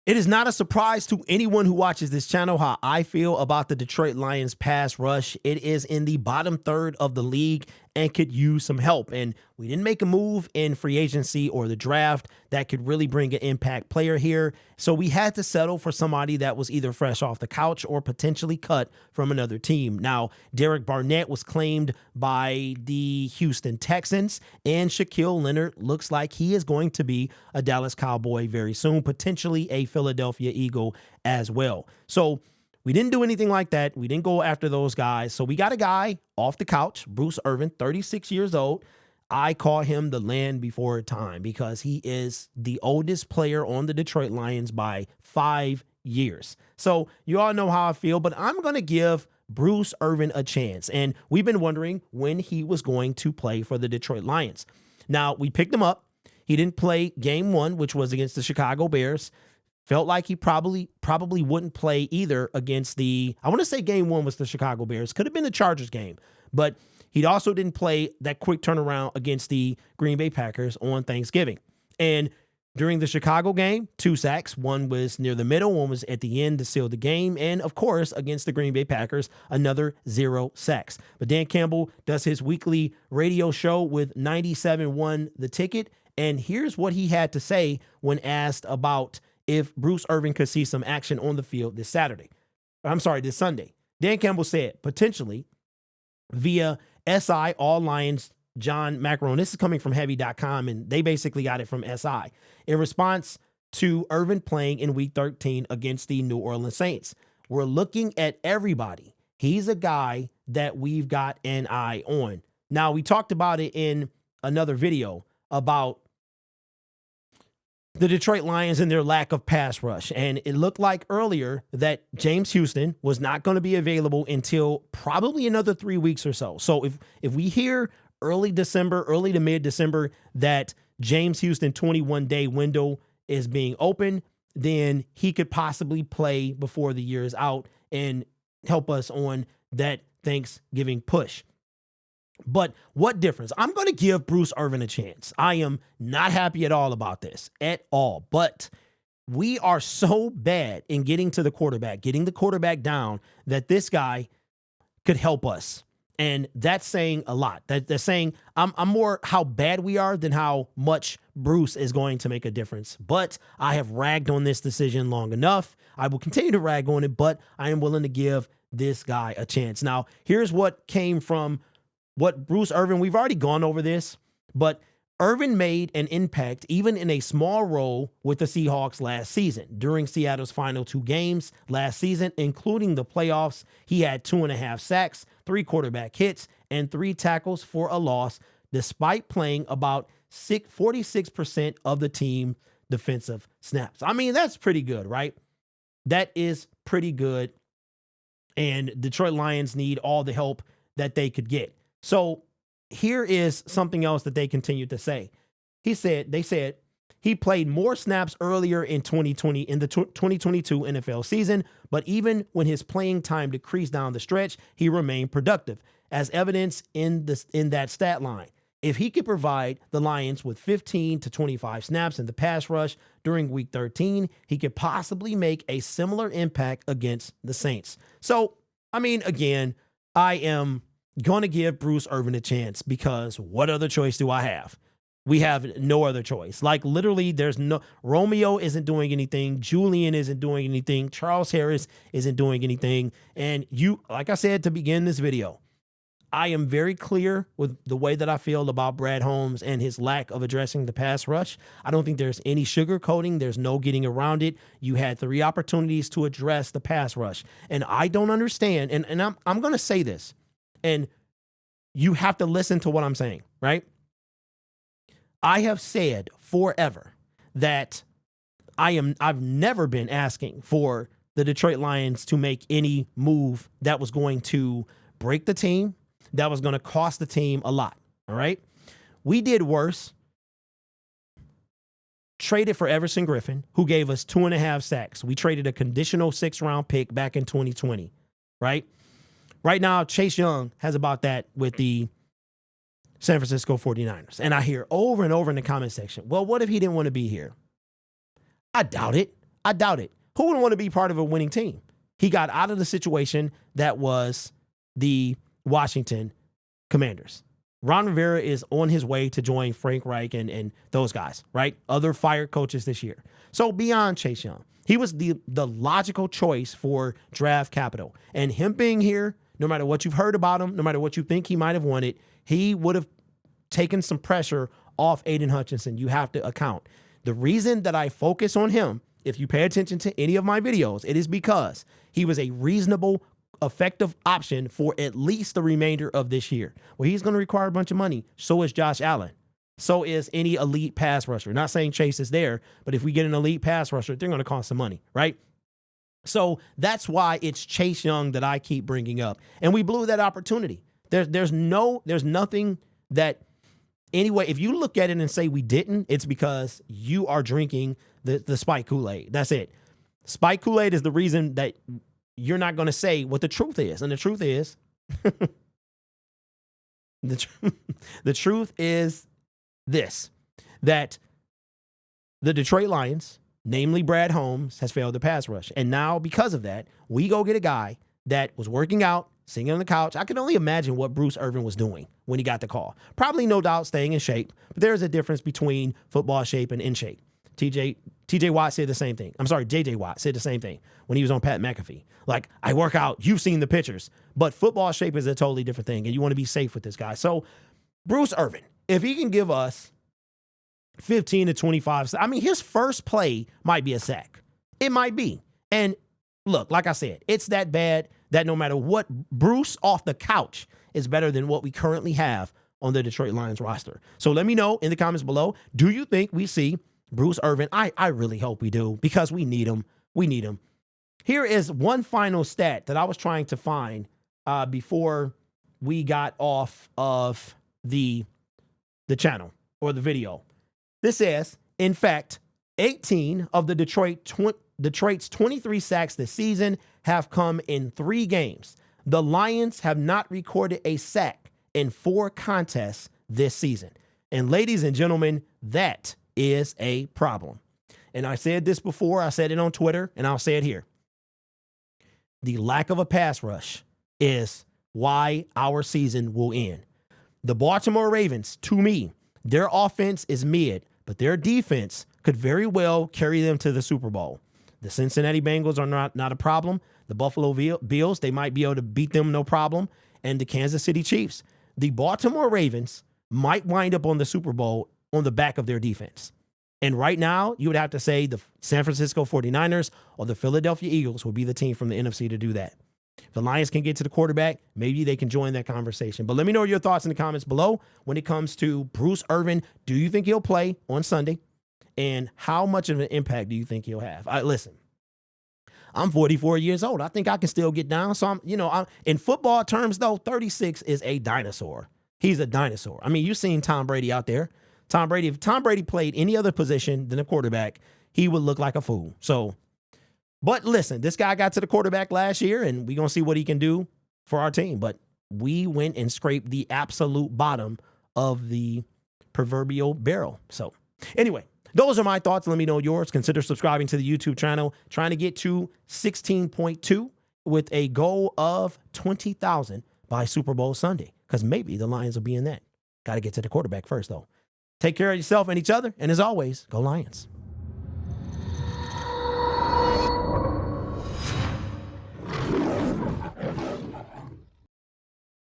It is not a surprise to anyone who watches this channel how I feel about the Detroit Lions pass rush. It is in the bottom third of the league and could use some help. And we didn't make a move in free agency or the draft that could really bring an impact player here. So we had to settle for somebody that was either fresh off the couch or potentially cut from another team. Now, Derek Barnett was claimed by the Houston Texans, and Shaquille Leonard looks like he is going to be a Dallas Cowboy very soon, potentially a Philadelphia Eagle as well. So we didn't do anything like that. We didn't go after those guys. So we got a guy off the couch, Bruce Irvin, 36 years old. I call him the land before time because he is the oldest player on the Detroit Lions by 5 years. So you all know how I feel, but I'm going to give Bruce Irvin a chance. And we've been wondering when he was going to play for the Detroit Lions. Now, we picked him up. He didn't play game one, which was against the Chicago Bears. Felt like he probably wouldn't play either against the, I want to say game one was the Chicago Bears. Could have been the Chargers game, but he also didn't play that quick turnaround against the Green Bay Packers on Thanksgiving. And during the Chicago game, 2 sacks. One was near the middle, one was at the end to seal the game. And of course, against the Green Bay Packers, another 0 sacks. But Dan Campbell does his weekly radio show with 97 Won the Ticket. And here's what he had to say when asked about if Bruce Irvin could see some action on the field this Sunday. Dan Campbell said, potentially via SI, All Lions, John Macarone. This is coming from heavy.com, and they basically got it from SI. In response to Irvin playing in Week 13 against the New Orleans Saints, we're looking at everybody. He's a guy that we've got an eye on. Now, we talked about it in another video about the Detroit Lions and their lack of pass rush. And it looked like earlier that James Houston was not going to be available until probably another 3 weeks or so. So if we hear early to mid-December that James Houston 21-day window is being open, then he could possibly play before the year is out and help us on that Thanksgiving push. But what difference? I'm going to give Bruce Irvin a chance. I am not happy at all about this, at all. But we are so bad in getting to the quarterback, getting the quarterback down, that this guy could help us. And that's saying a lot. That's saying I'm more how bad we are than how much Bruce is going to make a difference. But I have ragged on this decision long enough. I will continue to rag on it, but I am willing to give this guy a chance. Now, here's what came from what Bruce Irvin, we've already gone over this, but Irvin made an impact even in a small role with the Seahawks last season. During Seattle's final 2 games last season, including the playoffs, he had 2.5 sacks, 3 quarterback hits, and 3 tackles for a loss, despite playing about 46% of the team defensive snaps. I mean, that's pretty good, right? That is pretty good. And Detroit Lions need all the help that they could get. So here is something else that they continued to say. They said he played more snaps earlier in 2020 in the 2022 NFL season, but even when his playing time decreased down the stretch, he remained productive, as evidenced in that stat line. If he could provide the Lions with 15 to 25 snaps in the pass rush during Week 13, he could possibly make a similar impact against the Saints. So, I mean, again, I am going to give Bruce Irvin a chance because what other choice do I have? We have no other choice. Like literally Romeo isn't doing anything. Julian isn't doing anything. Charles Harris isn't doing anything. And like I said to begin this video, I am very clear with the way that I feel about Brad Holmes and his lack of addressing the pass rush. I don't think there's any sugarcoating. There's no getting around it. You had 3 opportunities to address the pass rush. And I don't understand. And I'm going to say this. And you have to listen to what I'm saying, right? I have said forever that I've never been asking for the Detroit Lions to make any move that was going to break the team, that was going to cost the team a lot, all right? We did worse. Traded for Everson Griffin, who gave us 2.5 sacks. We traded a conditional 6th-round pick back in 2020, right? Right now, Chase Young has about that with the San Francisco 49ers. And I hear over and over in the comment section, well, what if he didn't want to be here? I doubt it. I doubt it. Who would want to be part of a winning team? He got out of the situation that was the Washington Commanders. Ron Rivera is on his way to join Frank Reich and those guys, right? Other fired coaches this year. So beyond Chase Young, he was the logical choice for draft capital. And him being here, no matter what you've heard about him, no matter what you think he might have wanted, he would have taken some pressure off Aiden Hutchinson. You have to account. The reason that I focus on him, if you pay attention to any of my videos, it is because he was a reasonable, effective option for at least the remainder of this year. Well, he's going to require a bunch of money. So is Josh Allen. So is any elite pass rusher. Not saying Chase is there, but if we get an elite pass rusher, they're going to cost some money, right? So that's why it's Chase Young that I keep bringing up. And we blew that opportunity. There's nothing that, anyway, if you look at it and say we didn't, it's because you are drinking the Spike Kool-Aid. That's it. Spike Kool-Aid is the reason that you're not going to say what the truth is. And the truth is, the truth is this, that the Detroit Lions, namely Brad Holmes, has failed the pass rush. And now because of that, we go get a guy that was working out, sitting on the couch. I can only imagine what Bruce Irvin was doing when he got the call. Probably, no doubt, staying in shape. But there's a difference between football shape and in shape. TJ Watt said the same thing. I'm sorry, JJ Watt said the same thing when he was on Pat McAfee. Like, I work out. You've seen the pictures. But football shape is a totally different thing, and you want to be safe with this guy. So Bruce Irvin, if he can give us 15 to 25, I mean, his first play might be a sack. It might be. And look, like I said, it's that bad that no matter what, Bruce off the couch is better than what we currently have on the Detroit Lions roster. So let me know in the comments below, do you think we see Bruce Irvin? I really hope we do, because we need him. We need him. Here is one final stat that I was trying to find before we got off of the channel or the video. This says, in fact, 18 of the Detroit's 23 sacks this season have come in 3 games. The Lions have not recorded a sack in 4 contests this season. And ladies and gentlemen, that is a problem. And I said this before, I said it on Twitter, and I'll say it here. The lack of a pass rush is why our season will end. The Baltimore Ravens, to me, their offense is mid, but their defense could very well carry them to the Super Bowl. The Cincinnati Bengals are not a problem. The Buffalo Bills, they might be able to beat them, no problem. And the Kansas City Chiefs. The Baltimore Ravens might wind up on the Super Bowl on the back of their defense. And right now, you would have to say the San Francisco 49ers or the Philadelphia Eagles will be the team from the NFC to do that. If the Lions can get to the quarterback, maybe they can join that conversation. But let me know your thoughts in the comments below when it comes to Bruce Irvin. Do you think he'll play on Sunday? And how much of an impact do you think he'll have? Listen, I'm 44 years old. I think I can still get down. So I'm in football terms, though, 36 is a dinosaur. He's a dinosaur. I mean, you've seen Tom Brady out there. If Tom Brady played any other position than a quarterback, he would look like a fool. So, but listen, this guy got to the quarterback last year, and we're going to see what he can do for our team. But we went and scraped the absolute bottom of the proverbial barrel. So anyway, those are my thoughts. Let me know yours. Consider subscribing to the YouTube channel. Trying to get to 16.2 with a goal of 20,000 by Super Bowl Sunday, because maybe the Lions will be in that. Got to get to the quarterback first, though. Take care of yourself and each other. And as always, go Lions.